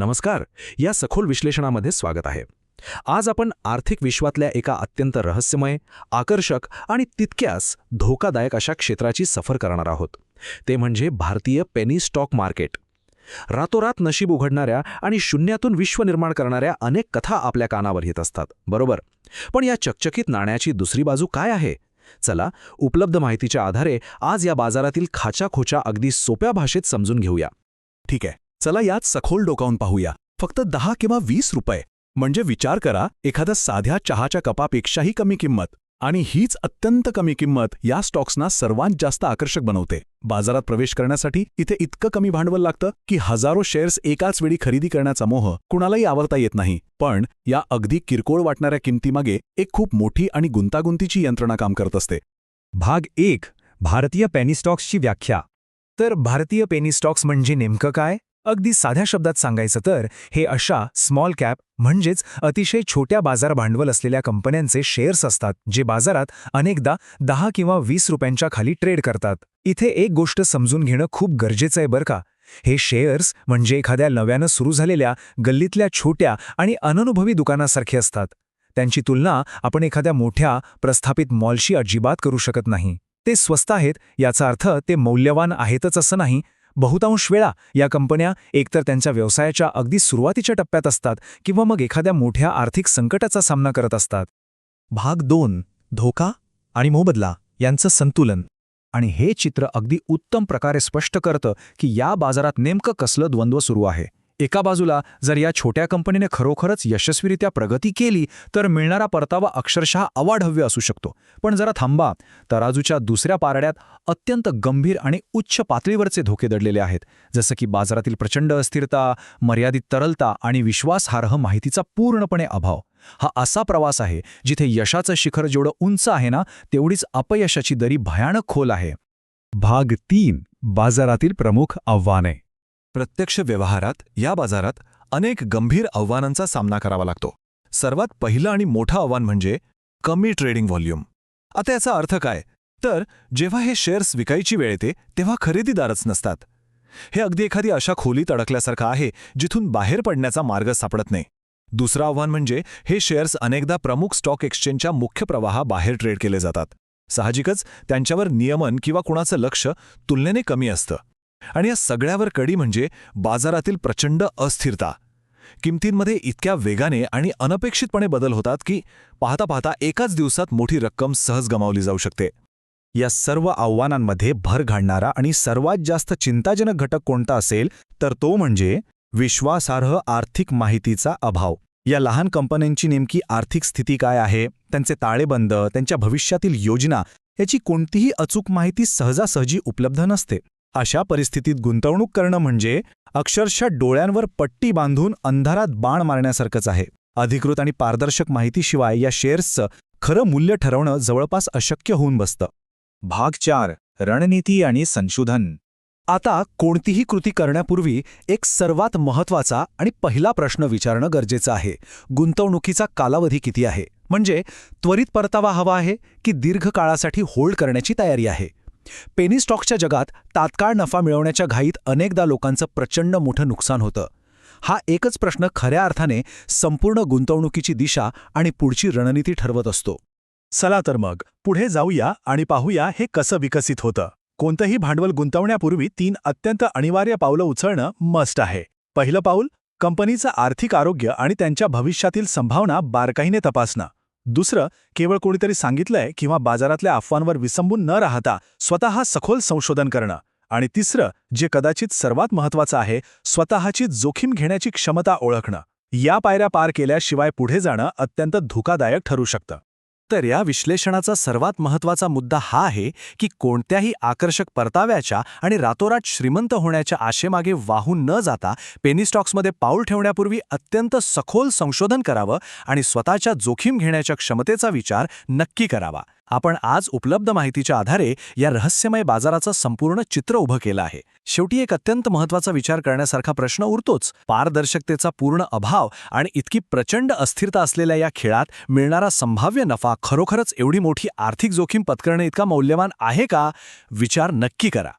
नमस्कार. या सखोल विश्लेषणामध्ये स्वागत आहे. आज आपण आर्थिक विश्वातल्या एका अत्यंत रहस्यमय, आकर्षक आणि तितक्याच धोकादायक अशा क्षेत्राची सफर करणार आहोत. ते म्हणजे भारतीय पेनी स्टॉक मार्केट. रातोरात नशीब उघडणाऱ्या आणि शून्यातून विश्व निर्माण करणाऱ्या अनेक कथा आपल्या कानावर येत असतात, बरोबर? पण या चकचकीत नाण्याची दुसरी बाजू काय आहे? चला, उपलब्ध माहितीच्या आधारे आज या बाजारातील खाचाखोचा अगदी सोप्या भाषेत समजून घेऊया. ठीक आहे, चला यात सखोल डोकावून पाहूया. फक्त 10 किंवा 20 रुपये म्हणजे विचार करा, एखाद्या साध्या चहाच्या कपापेक्षाही कमी किंमत. आणि हीच अत्यंत कमी किंमत या स्टॉक्सना सर्वात जास्त आकर्षक बनवते. बाजारात प्रवेश करण्यासाठी इथे इतकं कमी भांडवल लागतं की हजारो शेअर्स एकाच वेळी खरेदी करण्याचा मोह कुणालाही आवरता येत नाही. पण या अगदी किरकोळ वाटणाऱ्या किमतीमागे एक खूप मोठी आणि गुंतागुंतीची यंत्रणा काम करत असते. भाग 1. भारतीय पेनी स्टॉक्सची व्याख्या. तर भारतीय पेनी स्टॉक्स म्हणजे नेमकं काय? अगदी साध्या शब्दात सांगायचं तर हे अशा स्मॉल कॅप म्हणजेच अतिशय छोट्या बाजार भांडवल असलेल्या कंपन्यांचे शेअर्स असतात, जे बाजारात अनेकदा 10 किंवा 20 रुपयांच्या खाली ट्रेड करतात. इथे एक गोष्ट समजून घेणं खूप गरजेचं आहे बरं का. हे शेअर्स म्हणजे एखाद्या नव्यानं सुरू झालेल्या गल्लीतल्या छोट्या आणि अननुभवी दुकानासारखे असतात. त्यांची तुलना आपण एखाद्या मोठ्या प्रस्थापित मॉलशी अजिबात करू शकत नाही. ते स्वस्त आहेत याचा अर्थ ते मौल्यवान आहेतच असं नाही. बहुतांश वेळा या कंपन्या एकतर त्यांच्या व्यवसायाच्या अगदी सुरुवातीच्या टप्प्यात असतात किंवा मग एखाद्या मोठ्या आर्थिक संकटाचा सामना करत असतात. भाग 2. धोका आणि मोबदला यांचं संतुलन. आणि हे चित्र अगदी उत्तम प्रकारे स्पष्ट करतं की या बाजारात नेमकं कसलं द्वंद्व सुरू आहे. एका बाजूला जर या छोट्या कंपनीने खरोखरच यशस्वीरित्या प्रगती केली तर मिळणारा परतावा अक्षरशः अवाढव्य असू शकतो. पण जरा थांबा, तराजूच्या दुसऱ्या पारड्यात अत्यंत गंभीर आणि उच्च पातळीवरचे धोके दडलेले आहेत, जसं की बाजारातील प्रचंड अस्थिरता, मर्यादित तरलता आणि विश्वासार्ह माहितीचा पूर्णपणे अभाव. हा असा प्रवास आहे जिथे यशाचं शिखर जेवढं उंच आहे ना, तेवढीच अपयशाची दरी भयानक खोल आहे. भाग 3. बाजारातील प्रमुख आव्हाने. प्रत्यक्ष व्यवहारात या बाजारात अनेक गंभीर आव्हानांचा सामना करावा लागतो. सर्वात पहिलं आणि मोठं आव्हान म्हणजे कमी ट्रेडिंग व्हॉल्यूम. आता याचा अर्थ काय? तर जेव्हा हे शेअर्स विकायची वेळ येते तेव्हा खरेदीदारच नसतात. हे अगदी एखादी अशा खोलीत अडकल्यासारखं आहे जिथून बाहेर पडण्याचा मार्ग सापडत नाही. दुसरं आव्हान म्हणजे हे शेअर्स अनेकदा प्रमुख स्टॉक एक्सचेंजच्या मुख्य प्रवाहाबाहेर ट्रेड केले जातात. साहजिकच त्यांच्यावर नियमन किंवा कुणाचं लक्ष तुलनेने कमी असतं. आणि या सगळ्यावर कडी म्हणजे बाजारातील प्रचंड अस्थिरता. किमतींमध्ये इतक्या वेगाने आणि अनपेक्षितपणे बदल होतात की पाहता पाहता एकाच दिवसात मोठी रक्कम सहज गमावली जाऊ शकते. या सर्व आव्हानांमध्ये भर घालणारा आणि सर्वात जास्त चिंताजनक घटक कोणता असेल तर तो म्हणजे विश्वासार्ह आर्थिक माहितीचा अभाव. या लहान कंपन्यांची नेमकी आर्थिक स्थिती काय आहे, त्यांचे ताळेबंद, त्यांच्या भविष्यातील योजना याची कोणतीही अचूक माहिती सहजासहजी उपलब्ध नसते. अशा परिस्थितीत गुंतवणूक करणं म्हणजे अक्षरशः डोळ्यांवर पट्टी बांधून अंधारात बाण मारण्यासारखंच आहे. अधिकृत आणि पारदर्शक माहितीशिवाय या शेअर्सचं खरं मूल्य ठरवणं जवळपास अशक्य होऊन बसतं. भाग 4. रणनीती आणि संशोधन. आता कोणतीही कृती करण्यापूर्वी एक सर्वात महत्त्वाचा आणि पहिला प्रश्न विचारणं गरजेचं आहे. गुंतवणुकीचा कालावधी किती आहे? म्हणजे त्वरित परतावा हवा आहे की दीर्घ काळासाठी होल्ड करण्याची तयारी आहे? पेनी स्टॉक्सच्या जगात तात्काळ नफा मिळवण्याच्या घाईत अनेकदा लोकांचं प्रचंड मोठं नुकसान होतं. हा एकच प्रश्न खऱ्या अर्थाने संपूर्ण गुंतवणुकीची दिशा आणि पुढची रणनीती ठरवत असतो. चला तर मग पुढे जाऊया आणि पाहूया हे कसं विकसित होतं. कोणतंही भांडवल गुंतवण्यापूर्वी 3 अत्यंत अनिवार्य पावलं उचलणं मस्ट आहे. पहिलं पाऊल, कंपनीचं आर्थिक आरोग्य आणि त्यांच्या भविष्यातील संभावना बारकाईने तपासणं. दुसरं, केवळ कोणीतरी सांगितलंय किंवा बाजारातल्या अफवांवर विसंबून न राहता स्वतः सखोल संशोधन करणं. आणि तिसरं, जे कदाचित सर्वात महत्त्वाचं आहे, स्वतःची जोखीम घेण्याची क्षमता ओळखणं. या पायऱ्या पार केल्याशिवाय पुढे जाणं अत्यंत धोकादायक ठरू शकतं. तर या विश्लेषणाचा सर्वात महत्त्वाचा मुद्दा हा आहे की कोणत्याही आकर्षक परताव्याच्या आणि रातोरात श्रीमंत होण्याच्या आशेमागे वाहून न जाता पेनी स्टॉक्समध्ये पाऊल ठेवण्यापूर्वी अत्यंत सखोल संशोधन करावं आणि स्वतःच्या जोखीम घेण्याच्या क्षमतेचा विचार नक्की करावा. आपण आज उपलब्ध माहितीच्या आधारे या रहस्यमय बाजाराचं संपूर्ण चित्र उभं केलं आहे. शेवटी एक अत्यंत महत्त्वाचा विचार करण्यासारखा प्रश्न उरतोच. पारदर्शकतेचा पूर्ण अभाव आणि इतकी प्रचंड अस्थिरता असलेल्या या खेळात मिळणारा संभाव्य नफा खरोखरच एवढी मोठी आर्थिक जोखीम पत्करणे इतका मौल्यवान आहे का? विचार नक्की करा.